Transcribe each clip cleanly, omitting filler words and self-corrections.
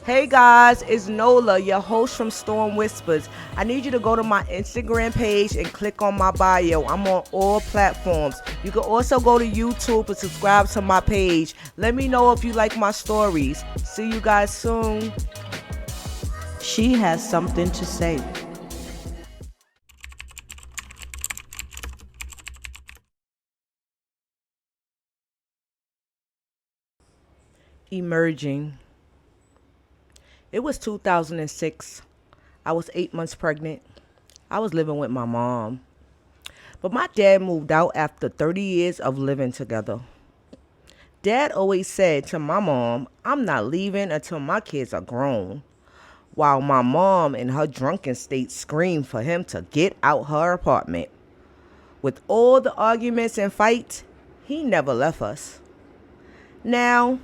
Hey guys, it's Nola, your host from Storm Whispers. I need you to go to my Instagram page and click on my bio. I'm on all platforms. You can also go to YouTube and subscribe to my page. Let me know if you like my stories. See you guys soon. She has something to say. Emerging. It was 2006. I was 8 months pregnant. I was living with my mom. But my dad moved out after 30 years of living together. Dad always said to my mom, I'm not leaving until my kids are grown. While my mom, in her drunken state, screamed for him to get out her apartment. With all the arguments and fights, he never left us. Now,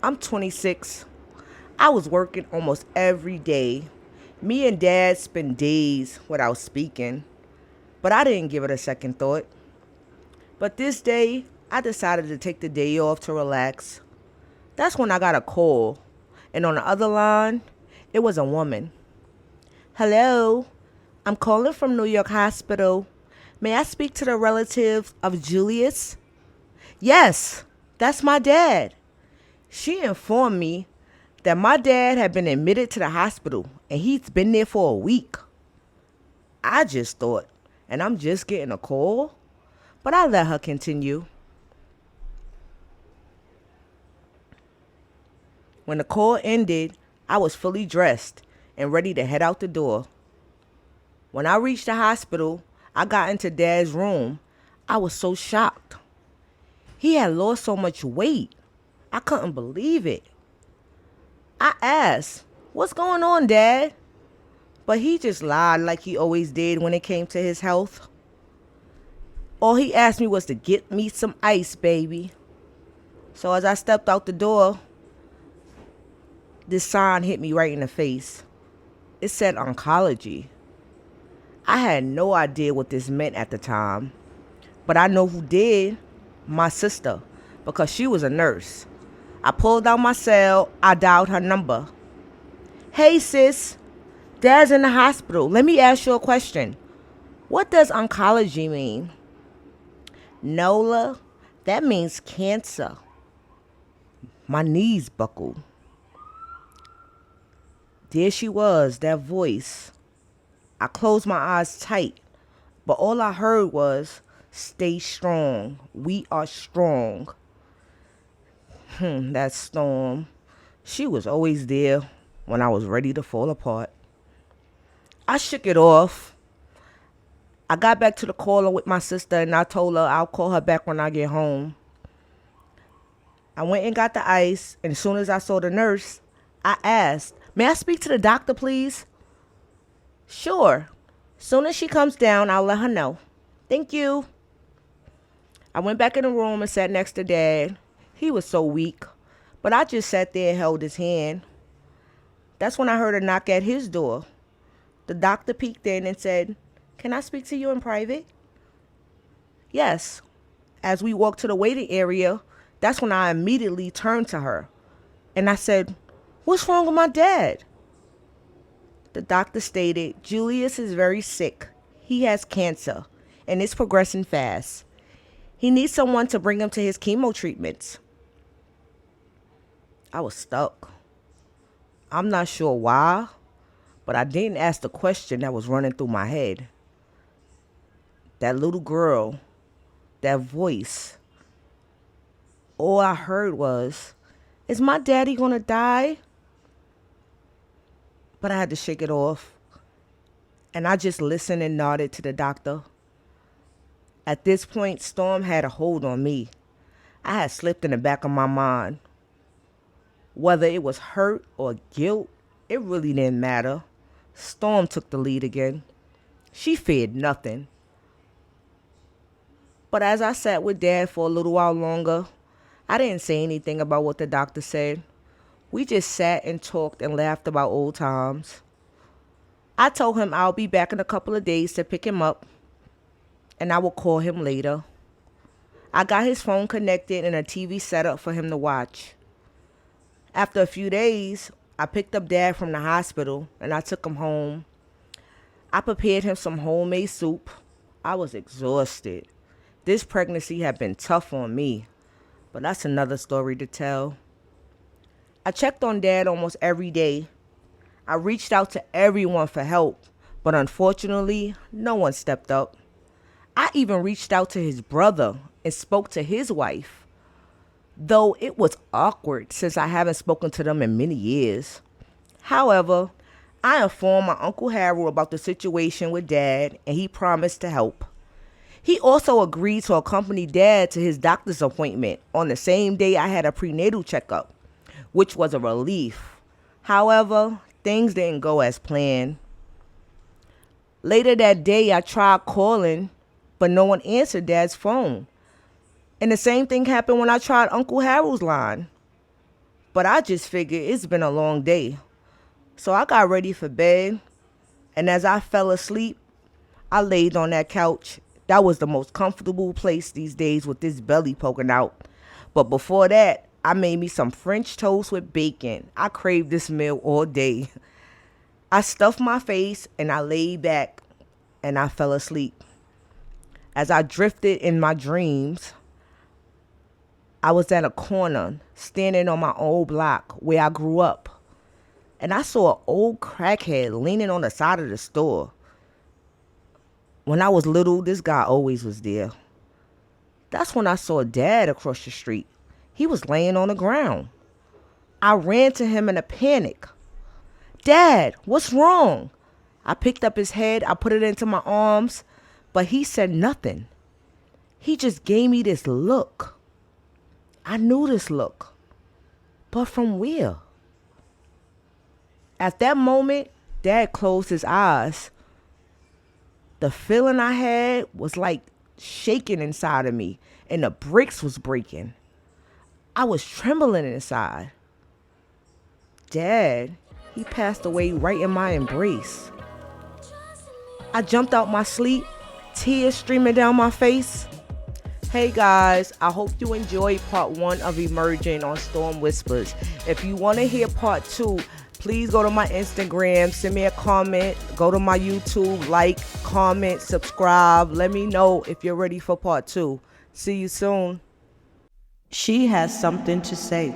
I'm 26. I was working almost every day. Me and Dad spent days without speaking, but I didn't give it a second thought. But this day, I decided to take the day off to relax. That's when I got a call, and on the other line, it was a woman. Hello, I'm calling from New York Hospital. May I speak to the relative of Julius? Yes, that's my dad. She informed me that my dad had been admitted to the hospital and he's been there for a week. I just thought, and I'm just getting a call, but I let her continue. When the call ended, I was fully dressed and ready to head out the door. When I reached the hospital, I got into Dad's room. I was so shocked. He had lost so much weight. I couldn't believe it. I asked, "What's going on, Dad?" But he just lied like he always did when it came to his health. All he asked me was to get me some ice, baby. So as I stepped out the door, this sign hit me right in the face. It said oncology. I had no idea what this meant at the time, but I know who did. My sister, because she was a nurse. I pulled out my cell, I dialed her number. Hey sis, Dad's in the hospital. Let me ask you a question. What does oncology mean? Nola, that means cancer. My knees buckled. There she was, that voice. I closed my eyes tight, but all I heard was, stay strong. We are strong. That storm. She was always there when I was ready to fall apart. I shook it off. I got back to the caller with my sister and I told her I'll call her back when I get home. I went and got the ice, and as soon as I saw the nurse, I asked, may I speak to the doctor, please? Sure. Soon as she comes down, I'll let her know. Thank you. I went back in the room and sat next to Dad. He was so weak, but I just sat there and held his hand. That's when I heard a knock at his door. The doctor peeked in and said, can I speak to you in private? Yes. As we walked to the waiting area, that's when I immediately turned to her. And I said, what's wrong with my dad? The doctor stated, Julius is very sick. He has cancer, and it's progressing fast. He needs someone to bring him to his chemo treatments. I was stuck. I'm not sure why, but I didn't ask the question that was running through my head. That little girl, that voice, all I heard was, is my daddy gonna die? But I had to shake it off. And I just listened and nodded to the doctor. At this point, Storm had a hold on me. I had slipped in the back of my mind. Whether it was hurt or guilt, it really didn't matter. Storm took the lead again. She feared nothing. But as I sat with Dad for a little while longer, I didn't say anything about what the doctor said. We just sat and talked and laughed about old times. I told him I'll be back in a couple of days to pick him up, and I will call him later. I got his phone connected and a TV set up for him to watch. After a few days, I picked up Dad from the hospital and I took him home. I prepared him some homemade soup. I was exhausted. This pregnancy had been tough on me, but that's another story to tell. I checked on Dad almost every day. I reached out to everyone for help, but unfortunately, no one stepped up. I even reached out to his brother and spoke to his wife, though it was awkward since I haven't spoken to them in many years. However, I informed my Uncle Harold about the situation with Dad, and he promised to help. He also agreed to accompany Dad to his doctor's appointment on the same day I had a prenatal checkup, which was a relief. However, things didn't go as planned. Later that day, I tried calling, but no one answered Dad's phone. And the same thing happened when I tried Uncle Harold's line. But I just figured it's been a long day. So I got ready for bed, and as I fell asleep, I laid on that couch. That was the most comfortable place these days with this belly poking out. But before that, I made me some French toast with bacon. I craved this meal all day. I stuffed my face and I laid back and I fell asleep. As I drifted in my dreams, I was at a corner standing on my old block where I grew up. And I saw an old crackhead leaning on the side of the store. When I was little, this guy always was there. That's when I saw Dad across the street. He was laying on the ground. I ran to him in a panic. Dad, what's wrong? I picked up his head, I put it into my arms, but he said nothing. He just gave me this look. I knew this look, but from where? At that moment, Dad closed his eyes. The feeling I had was like shaking inside of me, and the bricks was breaking. I was trembling inside. Dad, he passed away right in my embrace. I jumped out my sleep, tears streaming down my face. Hey guys, I hope you enjoyed part 1 of Emerging on Storm Whispers. If you want to hear part 2, please go to my Instagram, send me a comment, go to my YouTube, like, comment, subscribe. Let me know if you're ready for part 2. See you soon. She has something to say.